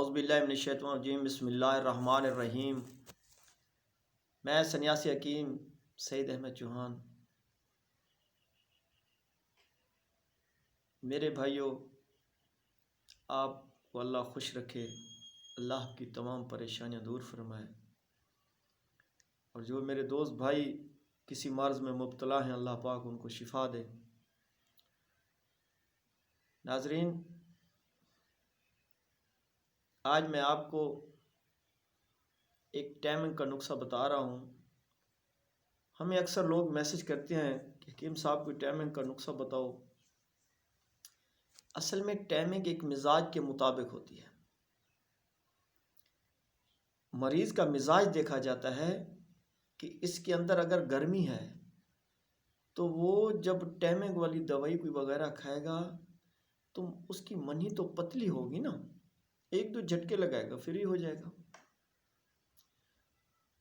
اعوذ باللہ من الشیطان الرجیم بسم اللہ الرحمن الرحیم۔ میں سنیاسی حکیم سعید احمد چوہان۔ میرے بھائیوں، آپ کو اللہ خوش رکھے، اللہ کی تمام پریشانیاں دور فرمائے، اور جو میرے دوست بھائی کسی مرض میں مبتلا ہیں اللہ پاک ان کو شفا دے۔ ناظرین، آج میں آپ کو ایک ٹائمنگ کا نسخہ بتا رہا ہوں۔ ہمیں اکثر لوگ میسج کرتے ہیں کہ حکیم صاحب کوئی ٹائمنگ کا نسخہ بتاؤ۔ اصل میں ٹائمنگ ایک مزاج کے مطابق ہوتی ہے۔ مریض کا مزاج دیکھا جاتا ہے کہ اس کے اندر اگر گرمی ہے تو وہ جب ٹائمنگ والی دوائی کوئی وغیرہ کھائے گا تو اس کی منھی تو پتلی ہوگی نا، ایک دو جھٹکے لگائے گا پھر ہی ہو جائے گا۔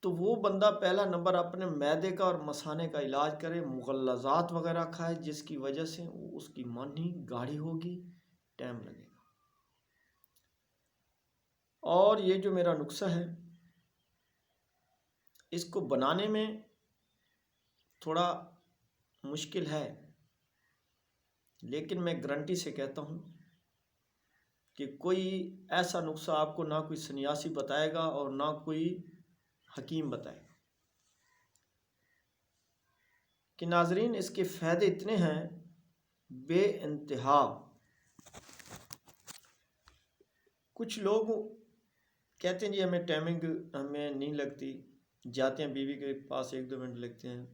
تو وہ بندہ پہلا نمبر اپنے معدے کا اور مثانے کا علاج کرے، مغلظات وغیرہ کھائے جس کی وجہ سے اس کی منھی گاڑھی ہوگی، ٹائم لگے گا۔ اور یہ جو میرا نسخہ ہے اس کو بنانے میں تھوڑا مشکل ہے، لیکن میں گارنٹی سے کہتا ہوں کہ کوئی ایسا نسخہ آپ کو نہ کوئی سنیاسی بتائے گا اور نہ کوئی حکیم بتائے گا۔ کہ ناظرین، اس کے فائدے اتنے ہیں بے انتہا۔ کچھ لوگ کہتے ہیں جی ہمیں ٹائمنگ ہمیں نہیں لگتی، جاتے ہیں بیوی کے پاس 1-2 منٹ لگتے ہیں،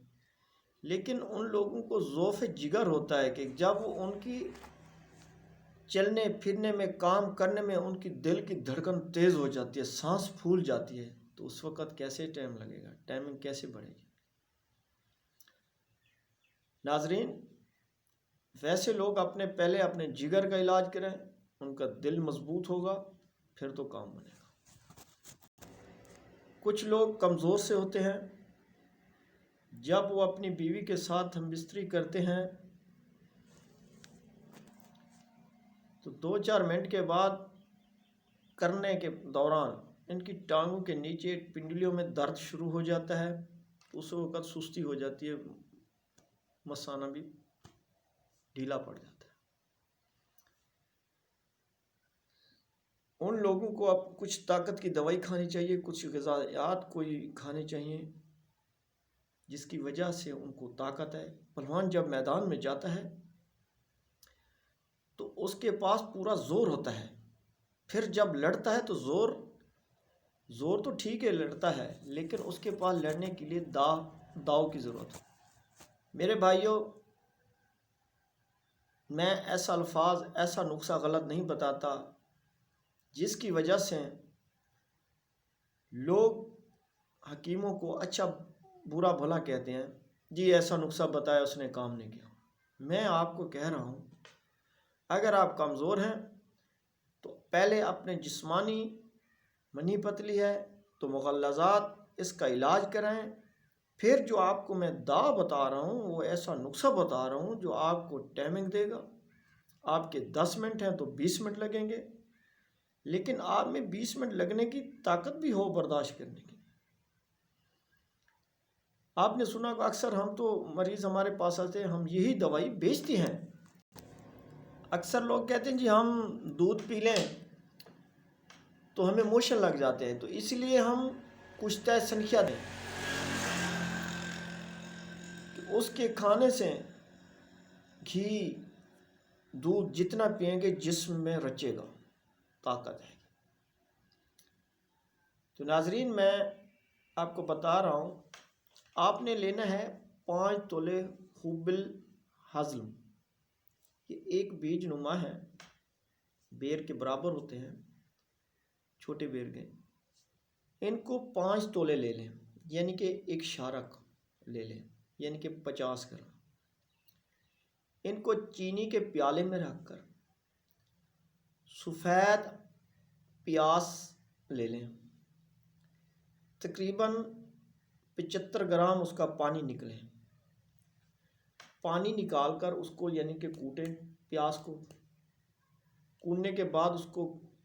لیکن ان لوگوں کو ذوف جگر ہوتا ہے کہ جب ان کی چلنے پھرنے میں کام کرنے میں ان کی دل کی دھڑکن تیز ہو جاتی ہے، سانس پھول جاتی ہے، تو اس وقت کیسے ٹائم لگے گا، ٹائمنگ کیسے بڑھے گی؟ ناظرین، ویسے لوگ پہلے اپنے جگر کا علاج کریں، ان کا دل مضبوط ہوگا پھر تو کام بنے گا۔ کچھ لوگ کمزور سے ہوتے ہیں، جب وہ اپنی بیوی کے ساتھ ہم بستری کرتے ہیں تو 2-4 منٹ کے بعد کرنے کے دوران ان کی ٹانگوں کے نیچے پنڈلیوں میں درد شروع ہو جاتا ہے، تو اس وقت سستی ہو جاتی ہے، مثانہ بھی ڈھیلا پڑ جاتا ہے۔ ان لوگوں کو اب کچھ طاقت کی دوائی کھانی چاہیے، کچھ غذائیات کوئی کھانے چاہیے جس کی وجہ سے ان کو طاقت ہے۔ پہلوان جب میدان میں جاتا ہے تو اس کے پاس پورا زور ہوتا ہے، پھر جب لڑتا ہے تو زور تو ٹھیک ہے لڑتا ہے، لیکن اس کے پاس لڑنے کے لیے داؤ کی ضرورت ہے۔ میرے بھائیوں، میں ایسا الفاظ ایسا نسخہ غلط نہیں بتاتا جس کی وجہ سے لوگ حکیموں کو اچھا برا بھلا کہتے ہیں، جی ایسا نسخہ بتایا اس نے کام نہیں کیا۔ میں آپ کو کہہ رہا ہوں، اگر آپ کمزور ہیں تو پہلے اپنے جسمانی منھی پتلی ہے تو مغلظات اس کا علاج کریں، پھر جو آپ کو میں بتا رہا ہوں وہ ایسا نسخہ بتا رہا ہوں جو آپ کو ٹائمنگ دے گا۔ آپ کے 10 منٹ ہیں تو 20 منٹ لگیں گے، لیکن آپ میں 20 منٹ لگنے کی طاقت بھی ہو برداشت کرنے کی۔ آپ نے سنا کہ اکثر ہم تو مریض ہمارے پاس آتے ہیں، ہم یہی دوائی بیچتے ہیں۔ اکثر لوگ کہتے ہیں جی ہم دودھ پی لیں تو ہمیں موشن لگ جاتے ہیں، تو اس لیے ہم کچھ طے سنکھیا دیں کہ اس کے کھانے سے گھی دودھ جتنا پئیں گے جسم میں رچے گا، طاقت ہے۔ تو ناظرین، میں آپ کو بتا رہا ہوں، آپ نے لینا ہے 5 تولے حبل ہضم۔ یہ ایک بیج نما ہے، بیر کے برابر ہوتے ہیں، چھوٹے بیر کے۔ ان کو 5 تولے لے لیں، یعنی کہ 1 شارک لے لیں، یعنی کہ 50 گرام۔ ان کو چینی کے پیالے میں رکھ کر سفید پیاز لے لیں، تقریباً 75 گرام اس کا پانی نکلے۔ پانی نکال کر اس کو یعنی کہ کوٹیں، پیاز کو کوٹنے کے بعد اس کو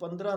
15